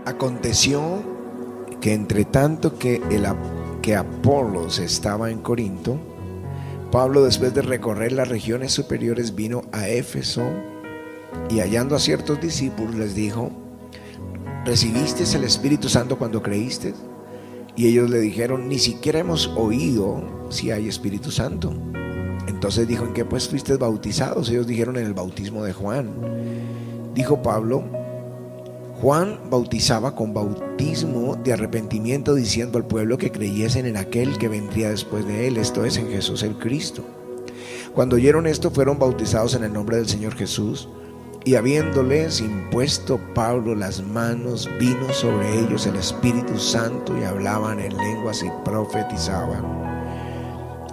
Aconteció que entre tanto que Apolos estaba en Corinto, Pablo, después de recorrer las regiones superiores, vino a Éfeso y hallando a ciertos discípulos les dijo: ¿recibiste el Espíritu Santo cuando creíste? Y ellos le dijeron: ni siquiera hemos oído si hay Espíritu Santo. Entonces dijo: ¿en qué pues fuisteis bautizados? Ellos dijeron: en el bautismo de Juan. Dijo Pablo: Juan bautizaba con bautismo de arrepentimiento, diciendo al pueblo que creyesen en aquel que vendría después de él, esto es, en Jesús el Cristo. Cuando oyeron esto, fueron bautizados en el nombre del Señor Jesús. Y habiéndoles impuesto Pablo las manos, vino sobre ellos el Espíritu Santo, y hablaban en lenguas y profetizaban.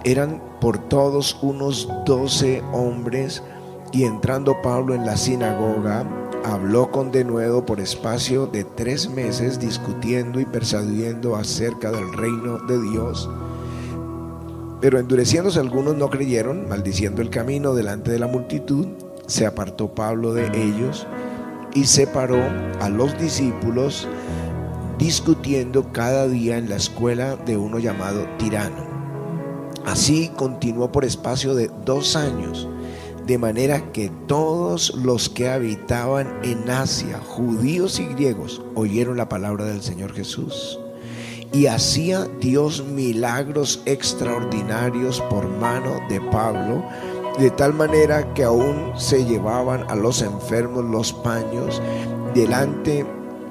Eran por todos unos 12 hombres. Y entrando Pablo en la sinagoga, habló con denuedo por espacio de 3 meses, discutiendo y persuadiendo acerca del reino de Dios. Pero endureciéndose algunos no creyeron, maldiciendo el camino delante de la multitud. Se apartó Pablo de ellos y separó a los discípulos, discutiendo cada día en la escuela de uno llamado Tirano. Así continuó por espacio de 2 años, de manera que todos los que habitaban en Asia, judíos y griegos, oyeron la palabra del Señor Jesús. Y hacía Dios milagros extraordinarios por mano de Pablo, de tal manera que aún se llevaban a los enfermos los paños delante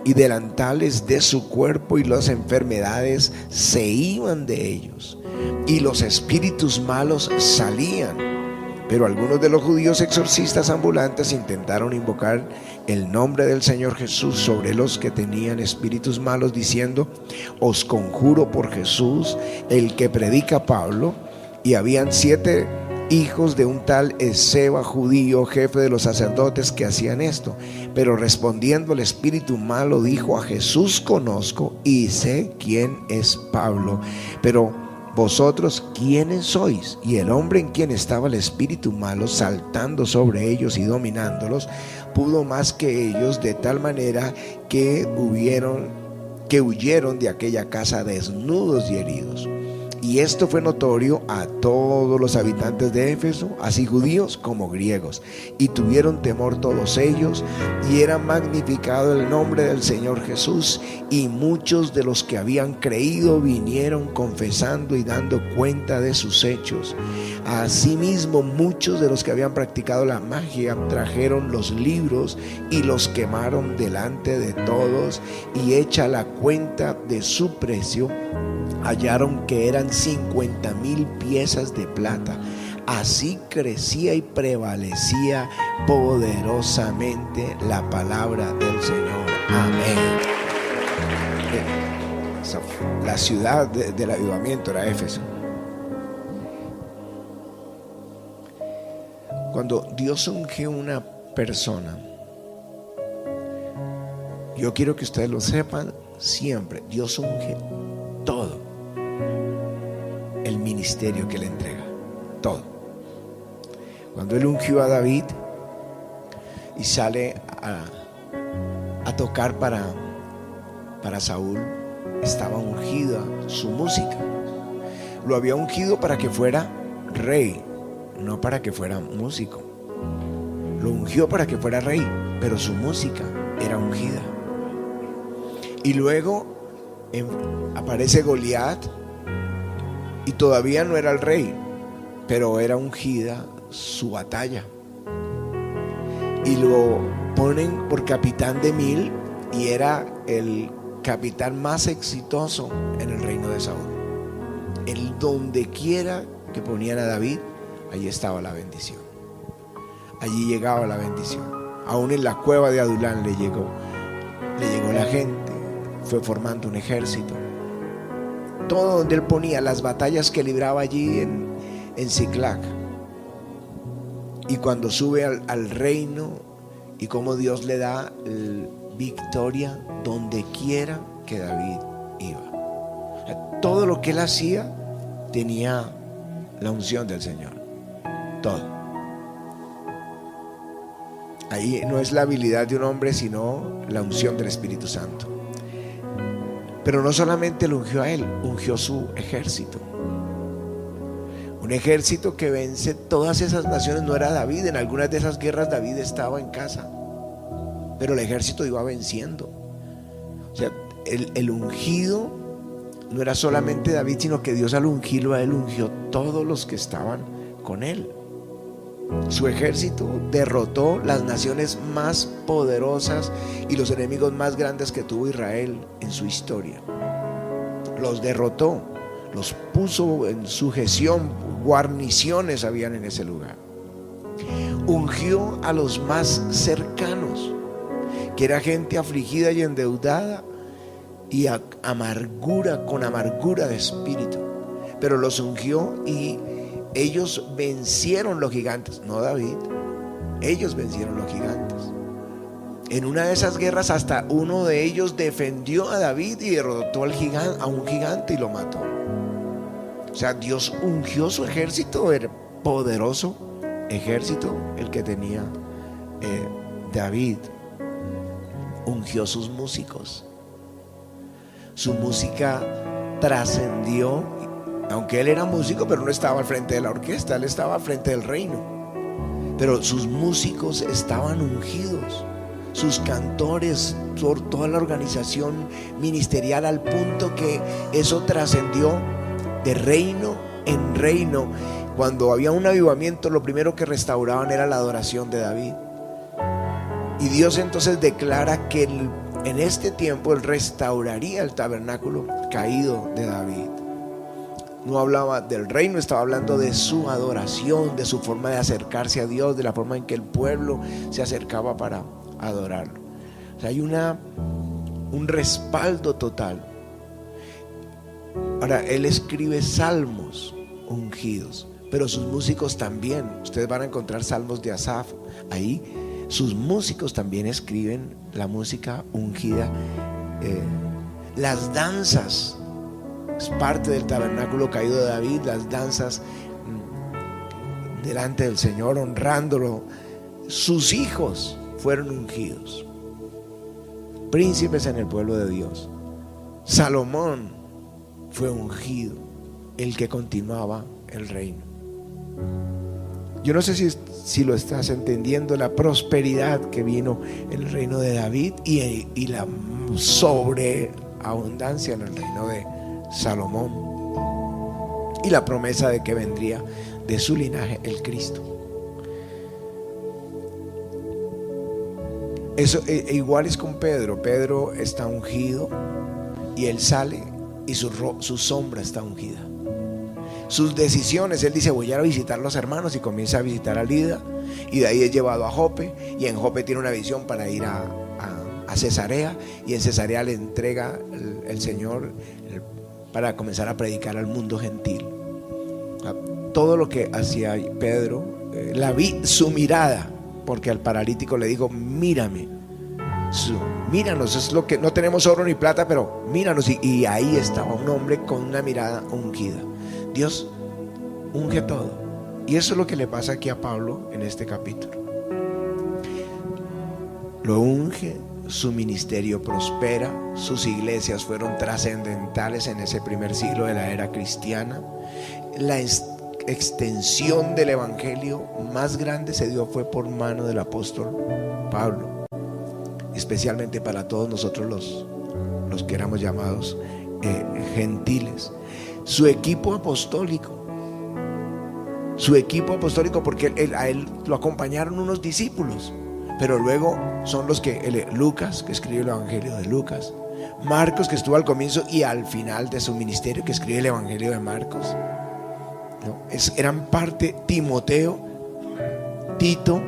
y delantales de su cuerpo, y las enfermedades se iban de ellos, y los espíritus malos salían. Pero algunos de los judíos exorcistas ambulantes intentaron invocar el nombre del Señor Jesús sobre los que tenían espíritus malos, diciendo: os conjuro por Jesús, el que predica Pablo. Y habían 7 hijos de un tal Esceva, judío, jefe de los sacerdotes, que hacían esto. Pero respondiendo el espíritu malo, dijo: a Jesús conozco y sé quién es Pablo, pero ¿vosotros quiénes sois? Y el hombre en quien estaba el espíritu malo, saltando sobre ellos y dominándolos, pudo más que ellos, de tal manera que huyeron de aquella casa desnudos y heridos. Y esto fue notorio a todos los habitantes de Éfeso, así judíos como griegos, y tuvieron temor todos ellos, y era magnificado el nombre del Señor Jesús. Y muchos de los que habían creído vinieron confesando y dando cuenta de sus hechos. Asimismo, muchos de los que habían practicado la magia trajeron los libros y los quemaron delante de todos, y hecha la cuenta de su precio, hallaron que eran 50,000 piezas de plata. Así crecía y prevalecía poderosamente la palabra del Señor. Amén. La ciudad del avivamiento era Éfeso. Cuando Dios unge a una persona, yo quiero que ustedes lo sepan siempre, Dios unge todo el ministerio que le entrega, todo. Cuando él ungió a David y sale a tocar para Saúl, estaba ungida su música. Lo había ungido para que fuera rey, no para que fuera músico. Lo ungió para que fuera rey, pero su música era ungida. Y luego aparece Goliat, y todavía no era el rey, pero era ungida su batalla. Y lo ponen por capitán de 1000, y era el capitán más exitoso en el reino de Saúl. En donde quiera que ponían a David, allí estaba la bendición. Allí llegaba la bendición. Aún en la cueva de Adulán le llegó la gente. Fue formando un ejército. Todo donde él ponía, las batallas que libraba allí en Ziklag. Y cuando sube al reino, y cómo Dios le da victoria donde quiera que David iba. Todo lo que él hacía tenía la unción del Señor. Todo. Ahí no es la habilidad de un hombre, sino la unción del Espíritu Santo. Pero no solamente lo ungió a él, ungió su ejército. Un ejército que vence todas esas naciones. No era David, en algunas de esas guerras David estaba en casa, pero el ejército iba venciendo. O sea, el ungido no era solamente David, sino que Dios al ungirlo a él, ungió todos los que estaban con él. Su ejército derrotó las naciones más poderosas y los enemigos más grandes que tuvo Israel en su historia. Los derrotó, los puso en sujeción, guarniciones habían en ese lugar. Ungió a los más cercanos, que era gente afligida y endeudada y con amargura de espíritu, pero los ungió y ellos vencieron los gigantes, no David, ellos vencieron los gigantes. En una de esas guerras hasta uno de ellos defendió a David y derrotó a un gigante y lo mató. O sea, Dios ungió su ejército, el poderoso ejército, el que tenía David. Ungió sus músicos. Su música trascendió, aunque él era músico, pero no estaba al frente de la orquesta, él estaba al frente del reino. Pero sus músicos estaban ungidos, sus cantores, por toda la organización ministerial, al punto que eso trascendió de reino en reino. Cuando había un avivamiento, lo primero que restauraban era la adoración de David. Y Dios entonces declara que en este tiempo Él restauraría el tabernáculo caído de David. No hablaba del reino, estaba hablando de su adoración, de su forma de acercarse a Dios, de la forma en que el pueblo se acercaba para adorarlo. O sea, hay un respaldo total. Ahora, Él escribe salmos ungidos, pero sus músicos también. Ustedes van a encontrar salmos de Asaf ahí. Sus músicos también escriben la música ungida. Las danzas es parte del tabernáculo caído de David. Las danzas delante del Señor, honrándolo. Sus hijos fueron ungidos, príncipes en el pueblo de Dios. Salomón fue ungido, el que continuaba el reino. Yo no sé si lo estás entendiendo, la prosperidad que vino en el reino de David y la sobreabundancia en el reino de Salomón, y la promesa de que vendría de su linaje el Cristo. Eso igual es con Pedro. Pedro está ungido y él sale y su sombra está ungida. Sus decisiones, él dice: voy a visitar a los hermanos, y comienza a visitar a Lida, y de ahí es llevado a Jope, y en Jope tiene una visión para ir a Cesarea, y en Cesarea le entrega el Señor para comenzar a predicar al mundo gentil. Todo lo que hacía Pedro, su mirada, porque al paralítico le dijo: mírame, míranos, es lo que no tenemos oro ni plata, pero míranos. Y ahí estaba un hombre con una mirada ungida. Dios unge todo, y eso es lo que le pasa aquí a Pablo en este capítulo. Lo unge, su ministerio prospera, sus iglesias fueron trascendentales en ese primer siglo de la era cristiana. La extensión del evangelio más grande se dio fue por mano del apóstol Pablo, especialmente para todos nosotros los que éramos llamados gentiles. Su equipo apostólico, porque a él lo acompañaron unos discípulos, pero luego son los que Lucas, que escribe el evangelio de Lucas, Marcos, que estuvo al comienzo y al final de su ministerio, que escribe el evangelio de Marcos, ¿no? Eran parte. Timoteo, Tito,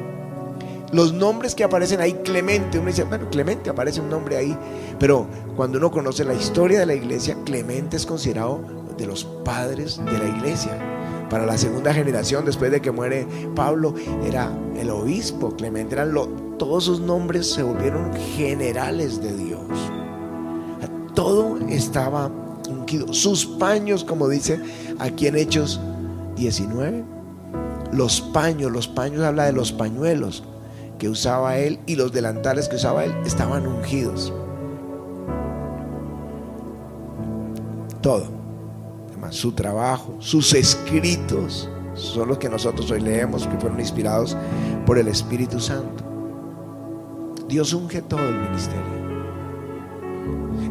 los nombres que aparecen ahí. Clemente, uno dice: bueno, Clemente, aparece un nombre ahí, pero cuando uno conoce la historia de la iglesia, Clemente es considerado de los padres de la iglesia. Para la segunda generación, después de que muere Pablo, era el obispo Clemente. Todos sus nombres se volvieron generales de Dios. Todo estaba ungido. Sus paños, como dice aquí en Hechos 19, los paños habla de los pañuelos que usaba él, y los delantales que usaba él estaban ungidos. todo. Además, su trabajo, sus escritos, son los que nosotros hoy leemos, que fueron inspirados por el Espíritu Santo. Dios unge todo el ministerio.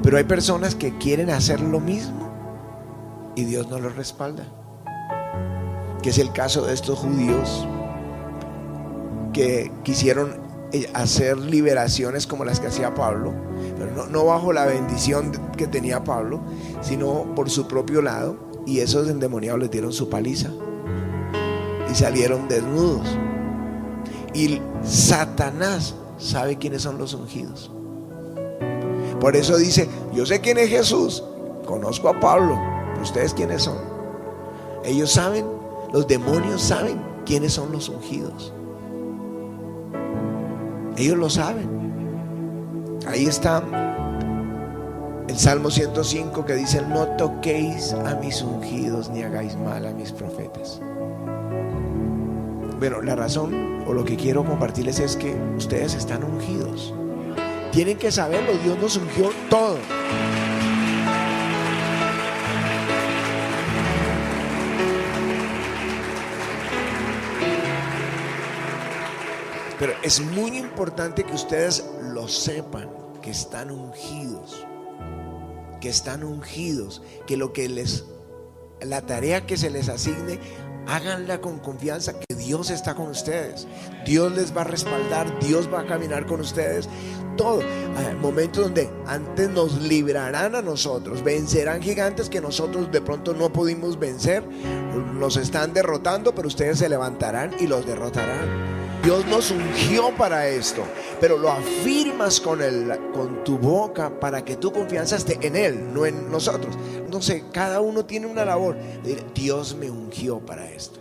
Pero hay personas que quieren hacer lo mismo y Dios no los respalda. Que es el caso de estos judíos que quisieron hacer liberaciones como las que hacía Pablo, pero no bajo la bendición que tenía Pablo, sino por su propio lado, y esos endemoniados les dieron su paliza y salieron desnudos. Y Satanás sabe quiénes son los ungidos. Por eso dice: yo sé quién es Jesús, conozco a Pablo, pero ustedes quiénes son. Ellos saben, los demonios saben quiénes son los ungidos. Ellos lo saben. Ahí está el Salmo 105 que dice: no toquéis a mis ungidos ni hagáis mal a mis profetas. Bueno, la razón o lo que quiero compartirles es que ustedes están ungidos. Tienen que saberlo, Dios nos ungió todo. Pero es muy importante que ustedes lo sepan, que están ungidos, que lo que la tarea que se les asigne, háganla con confianza, que Dios está con ustedes. Dios les va a respaldar, Dios va a caminar con ustedes. Todo. Hay momentos donde antes nos librarán a nosotros, vencerán gigantes que nosotros de pronto no pudimos vencer, nos están derrotando, pero ustedes se levantarán y los derrotarán. Dios nos ungió para esto, pero lo afirmas con tu boca para que tu confianza esté en Él, no en nosotros. No sé, cada uno tiene una labor. Dios me ungió para esto.